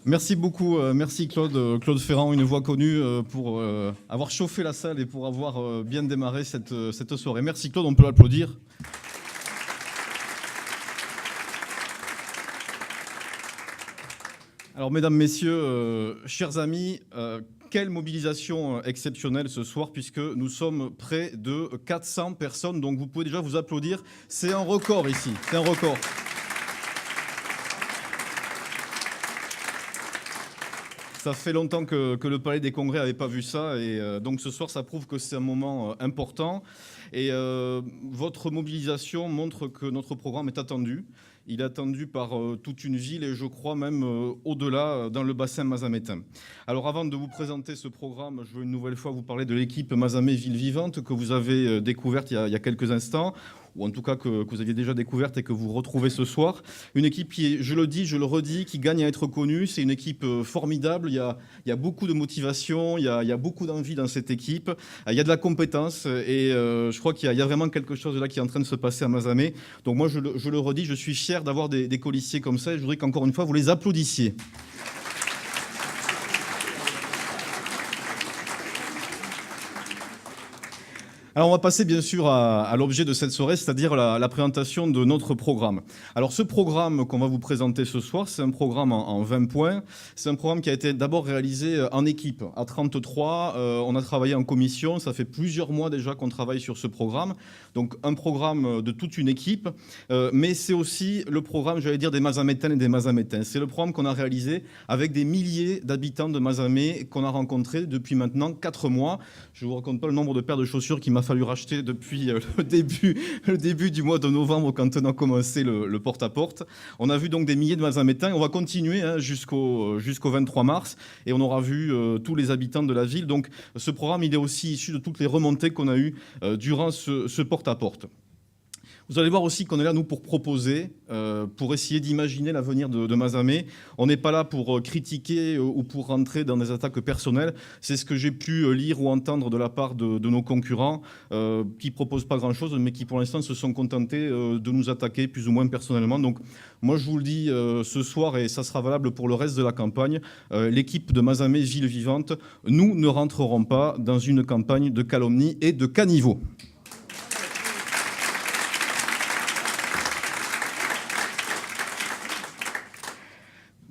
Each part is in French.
Merci beaucoup, merci Claude, Claude Ferrand, une voix connue pour avoir chauffé la salle et pour avoir bien démarré cette soirée. Merci Claude, on peut l'applaudir. Alors mesdames, messieurs, chers amis, quelle mobilisation exceptionnelle ce soir puisque nous sommes près de 400 personnes, donc vous pouvez déjà vous applaudir. C'est un record ici, c'est un record. Ça fait longtemps que le Palais des Congrès n'avait pas vu ça et donc ce soir ça prouve que c'est un moment important et votre mobilisation montre que notre programme est attendu. Il est attendu par toute une ville et je crois même au-delà dans le bassin mazamétain. Alors avant de vous présenter ce programme, je veux une nouvelle fois vous parler de l'équipe Mazamet Ville Vivante que vous avez découverte il y a quelques instants, ou en tout cas que vous aviez déjà découverte et que vous retrouvez ce soir. Une équipe qui est, je le dis, je le redis, qui gagne à être connue. C'est une équipe formidable. Il y a beaucoup de motivation, il y a beaucoup d'envie dans cette équipe. Il y a de la compétence et je crois qu'il y a vraiment quelque chose là qui est en train de se passer à Mazamet. Donc moi, je le redis, je suis fier d'avoir des colistiers comme ça et je voudrais qu'encore une fois, vous les applaudissiez. Alors on va passer bien sûr à l'objet de cette soirée, c'est-à-dire la présentation de notre programme. Alors ce programme qu'on va vous présenter ce soir, c'est un programme en 20 points. C'est un programme qui a été d'abord réalisé en équipe. À 33, on a travaillé en commission. Ça fait plusieurs mois déjà qu'on travaille sur ce programme. Donc un programme de toute une équipe. Mais c'est aussi le programme, j'allais dire, des Mazamétaines et des Mazamétains. C'est le programme qu'on a réalisé avec des milliers d'habitants de Mazamet qu'on a rencontrés depuis maintenant 4 mois. Je ne vous raconte pas le nombre de paires de chaussures qu'il m'a fallu racheter depuis le début du mois de novembre quand on a commencé le porte-à-porte. On a vu donc des milliers de Mazamétains. On va continuer jusqu'au 23 mars et on aura vu tous les habitants de la ville. Donc ce programme, il est aussi issu de toutes les remontées qu'on a eues durant ce porte-à-porte. Vous allez voir aussi qu'on est là, nous, pour proposer, pour essayer d'imaginer l'avenir de Mazamet. On n'est pas là pour critiquer ou pour rentrer dans des attaques personnelles. C'est ce que j'ai pu lire ou entendre de la part de nos concurrents qui ne proposent pas grand-chose, mais qui, pour l'instant, se sont contentés de nous attaquer plus ou moins personnellement. Donc, moi, je vous le dis ce soir, et ça sera valable pour le reste de la campagne, l'équipe de Mazamet Ville Vivante, nous ne rentrerons pas dans une campagne de calomnie et de caniveau.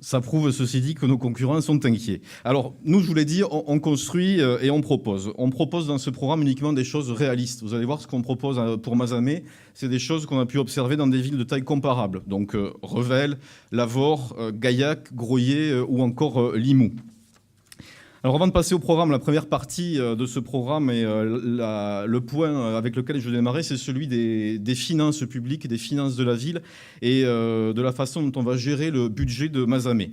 Ça prouve, ceci dit, que nos concurrents sont inquiets. Alors, nous, je vous l'ai dit, on construit et on propose. On propose dans ce programme uniquement des choses réalistes. Vous allez voir ce qu'on propose pour Mazamet, c'est des choses qu'on a pu observer dans des villes de taille comparable. Donc, Revel, Lavore, Gaillac, Groyer ou encore Limoux. Alors avant de passer au programme, la première partie de ce programme et le point avec lequel je vais démarrer, c'est celui des finances publiques, des finances de la ville et de la façon dont on va gérer le budget de Mazamet.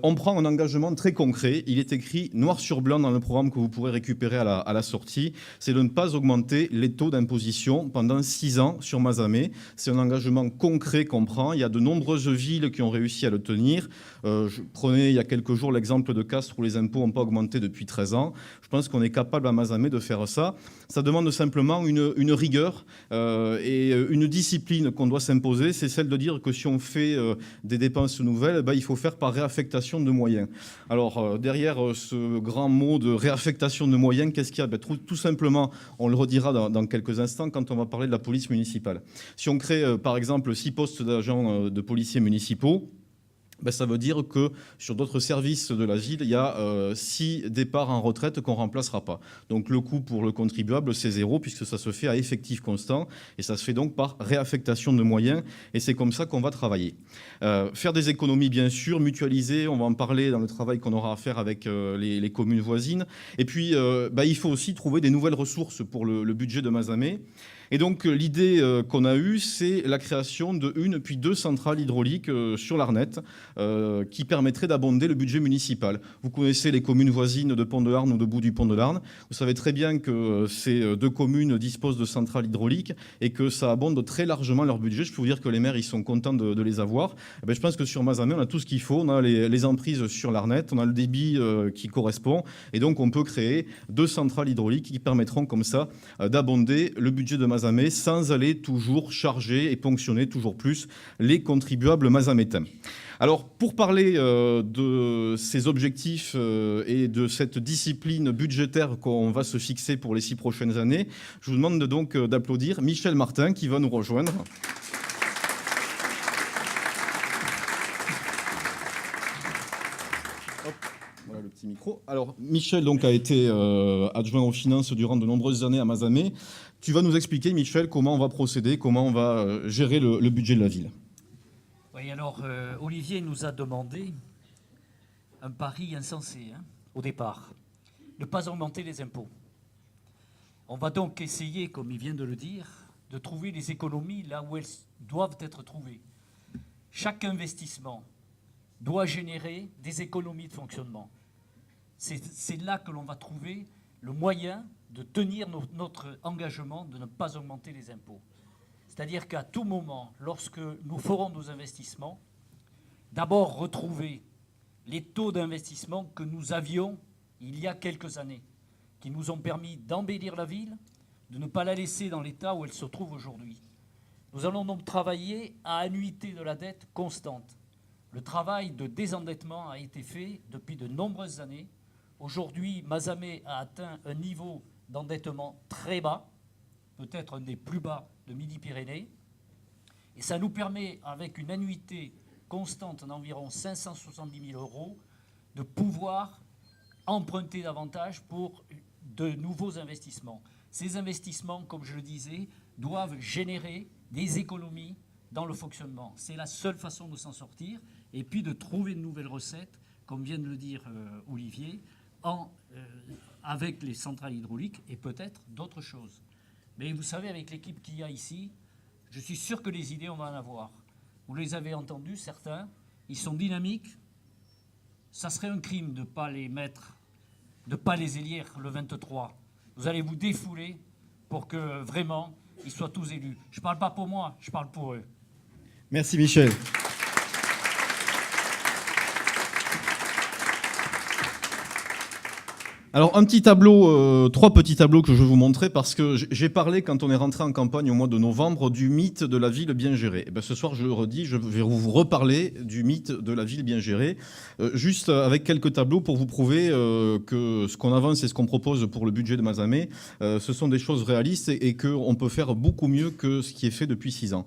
On prend un engagement très concret. Il est écrit noir sur blanc dans le programme que vous pourrez récupérer à la sortie. C'est de ne pas augmenter les taux d'imposition pendant 6 ans sur Mazamet. C'est un engagement concret qu'on prend. Il y a de nombreuses villes qui ont réussi à le tenir. Je prenais il y a quelques jours l'exemple de Castres où les impôts n'ont pas augmenté depuis 13 ans. Je pense qu'on est capable à Mazamet de faire ça. Ça demande simplement une rigueur et une discipline qu'on doit s'imposer. C'est celle de dire que si on fait des dépenses nouvelles, il faut faire par réaffectation de moyens. Alors, derrière ce grand mot de réaffectation de moyens, qu'est-ce qu'il y a ? Tout simplement, on le redira dans quelques instants quand on va parler de la police municipale. Si on crée, par exemple, 6 postes d'agents de policiers municipaux, ça veut dire que sur d'autres services de la ville, il y a 6 départs en retraite qu'on ne remplacera pas. Donc le coût pour le contribuable, c'est 0 puisque ça se fait à effectif constant et ça se fait donc par réaffectation de moyens et c'est comme ça qu'on va travailler. Faire des économies, bien sûr, mutualiser, on va en parler dans le travail qu'on aura à faire avec les communes voisines. Et puis, il faut aussi trouver des nouvelles ressources pour le budget de Mazamet. Et donc l'idée qu'on a eue, c'est la création de 1 puis 2 centrales hydrauliques sur l'Arnette qui permettraient d'abonder le budget municipal. Vous connaissez les communes voisines de Pont-de-Larn ou de Bout-du-Pont-de-Larn. Vous savez très bien que ces 2 communes disposent de centrales hydrauliques et que ça abonde très largement leur budget. Je peux vous dire que les maires ils sont contents de les avoir. Je pense que sur Mazamet, on a tout ce qu'il faut. On a les emprises sur l'Arnette, on a le débit qui correspond. Et donc on peut créer 2 centrales hydrauliques qui permettront comme ça d'abonder le budget de Mazamet sans aller toujours charger et ponctionner toujours plus les contribuables mazamétains. Alors, pour parler de ces objectifs et de cette discipline budgétaire qu'on va se fixer pour les 6 prochaines années, je vous demande donc d'applaudir Michel Martin qui va nous rejoindre. Voilà le petit micro. Alors, Michel donc, a été adjoint aux finances durant de nombreuses années à Mazamet. Tu vas nous expliquer, Michel, comment on va procéder, comment on va gérer le budget de la ville. Oui, alors Olivier nous a demandé un pari insensé au départ, ne pas augmenter les impôts. On va donc essayer, comme il vient de le dire, de trouver les économies là où elles doivent être trouvées. Chaque investissement doit générer des économies de fonctionnement. C'est là que l'on va trouver le moyen de tenir notre engagement de ne pas augmenter les impôts. C'est-à-dire qu'à tout moment, lorsque nous ferons nos investissements, d'abord retrouver les taux d'investissement que nous avions il y a quelques années, qui nous ont permis d'embellir la ville, de ne pas la laisser dans l'état où elle se trouve aujourd'hui. Nous allons donc travailler à annuité de la dette constante. Le travail de désendettement a été fait depuis de nombreuses années. Aujourd'hui, Mazamet a atteint un niveau d'endettement très bas, peut-être un des plus bas de Midi-Pyrénées. Et ça nous permet, avec une annuité constante d'environ 570 000 euros, de pouvoir emprunter davantage pour de nouveaux investissements. Ces investissements, comme je le disais, doivent générer des économies dans le fonctionnement. C'est la seule façon de s'en sortir, et puis de trouver de nouvelles recettes, comme vient de le dire Olivier, avec les centrales hydrauliques et peut-être d'autres choses. Mais vous savez, avec l'équipe qu'il y a ici, je suis sûr que les idées, on va en avoir. Vous les avez entendues, certains, ils sont dynamiques. Ça serait un crime de ne pas les mettre, de ne pas les élire le 23. Vous allez vous défouler pour que vraiment, ils soient tous élus. Je ne parle pas pour moi, je parle pour eux. Merci Michel. Alors, un petit tableau, 3 petits tableaux que je vais vous montrer parce que j'ai parlé, quand on est rentré en campagne au mois de novembre, du mythe de la ville bien gérée. Et bien, ce soir, je le redis, je vais vous reparler du mythe de la ville bien gérée, juste avec quelques tableaux pour vous prouver que ce qu'on avance et ce qu'on propose pour le budget de Mazamet, ce sont des choses réalistes et qu'on peut faire beaucoup mieux que ce qui est fait depuis 6 ans.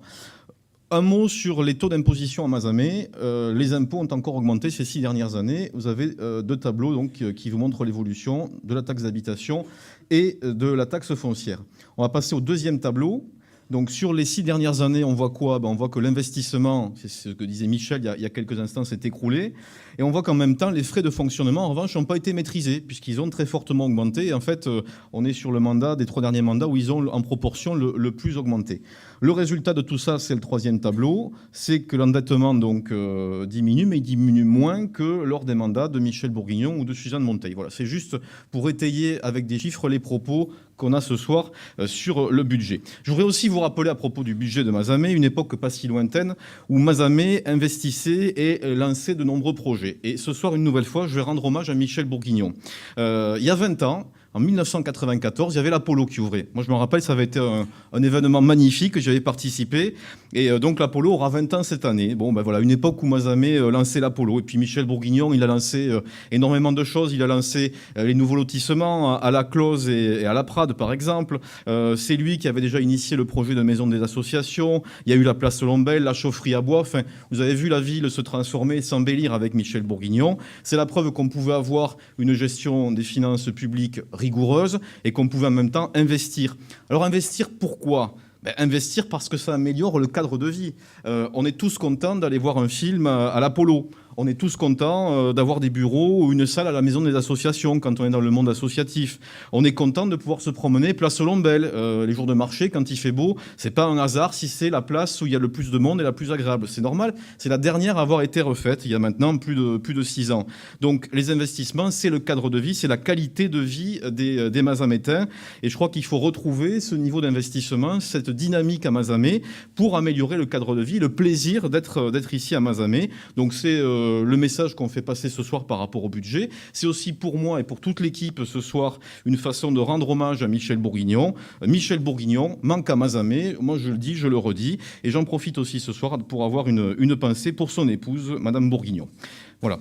Un mot sur les taux d'imposition à Mazamet. Les impôts ont encore augmenté ces 6 dernières années. Vous avez 2 tableaux donc, qui vous montrent l'évolution de la taxe d'habitation et de la taxe foncière. On va passer au 2e tableau. Donc sur les 6 dernières années, on voit quoi ? On voit que l'investissement, c'est ce que disait Michel il y a quelques instants, s'est écroulé. Et on voit qu'en même temps, les frais de fonctionnement, en revanche, n'ont pas été maîtrisés, puisqu'ils ont très fortement augmenté. Et en fait, on est sur le mandat des 3 derniers mandats où ils ont en proportion le plus augmenté. Le résultat de tout ça, c'est le 3e tableau, c'est que l'endettement donc diminue, mais il diminue moins que lors des mandats de Michel Bourguignon ou de Suzanne Monteil. Voilà, c'est juste pour étayer avec des chiffres les propos qu'on a ce soir sur le budget. Je voudrais aussi vous rappeler à propos du budget de Mazamet, une époque pas si lointaine où Mazamet investissait et lançait de nombreux projets. Et ce soir, une nouvelle fois, je vais rendre hommage à Michel Bourguignon. Il y a 20 ans, en 1994, il y avait l'Apollo qui ouvrait. Moi, je me rappelle, ça avait été un événement magnifique, j'y avais participé. Et donc, l'Apollo aura 20 ans cette année. Bon, ben voilà, une époque où Mazamet lançait l'Apollo. Et puis, Michel Bourguignon, il a lancé énormément de choses. Il a lancé les nouveaux lotissements à la Close et à la Prade, par exemple. C'est lui qui avait déjà initié le projet de maison des associations. Il y a eu la place Lombel, la chaufferie à bois. Enfin, vous avez vu la ville se transformer, s'embellir avec Michel Bourguignon. C'est la preuve qu'on pouvait avoir une gestion des finances publiques rigoureuse et qu'on pouvait en même temps investir. Alors investir pourquoi ? Investir parce que ça améliore le cadre de vie. On est tous contents d'aller voir un film à l'Apollo. On est tous contents d'avoir des bureaux ou une salle à la maison des associations quand on est dans le monde associatif. On est content de pouvoir se promener place Lombel les jours de marché quand il fait beau. C'est pas un hasard si c'est la place où il y a le plus de monde et la plus agréable. C'est normal. C'est la dernière à avoir été refaite il y a maintenant plus de 6 ans. Donc les investissements, c'est le cadre de vie, c'est la qualité de vie des Mazamétains. Et je crois qu'il faut retrouver ce niveau d'investissement, cette dynamique à Mazamet pour améliorer le cadre de vie, le plaisir d'être ici à Mazamet. Donc c'est le message qu'on fait passer ce soir par rapport au budget. C'est aussi pour moi et pour toute l'équipe ce soir une façon de rendre hommage à Michel Bourguignon. Michel Bourguignon manque à Mazamet, moi je le dis, je le redis, et j'en profite aussi ce soir pour avoir une pensée pour son épouse, Madame Bourguignon. Voilà.